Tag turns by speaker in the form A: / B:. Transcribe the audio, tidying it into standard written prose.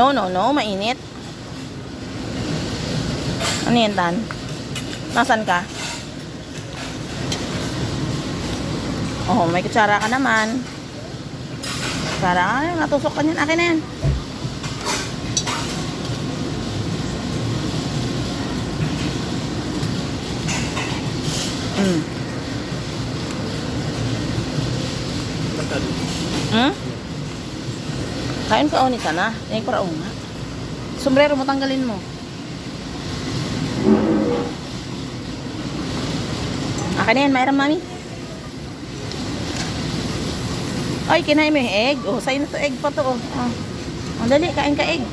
A: No, no, no. Mainit. Ano yan, Tan? Nasaan ka? Oh, may kutsara ka naman. Kutsara ka. Ay, natusok ka niyan. Akin na yan. Hmm? Kain ka o nita na. Yung para nga. Sombrero mo tanggalin mo. Akin na yan, mayroon mami. Ay, kinain mo yung egg. Oh, sa'yo na to egg pa to. Oh. Oh, dali, kain ka egg.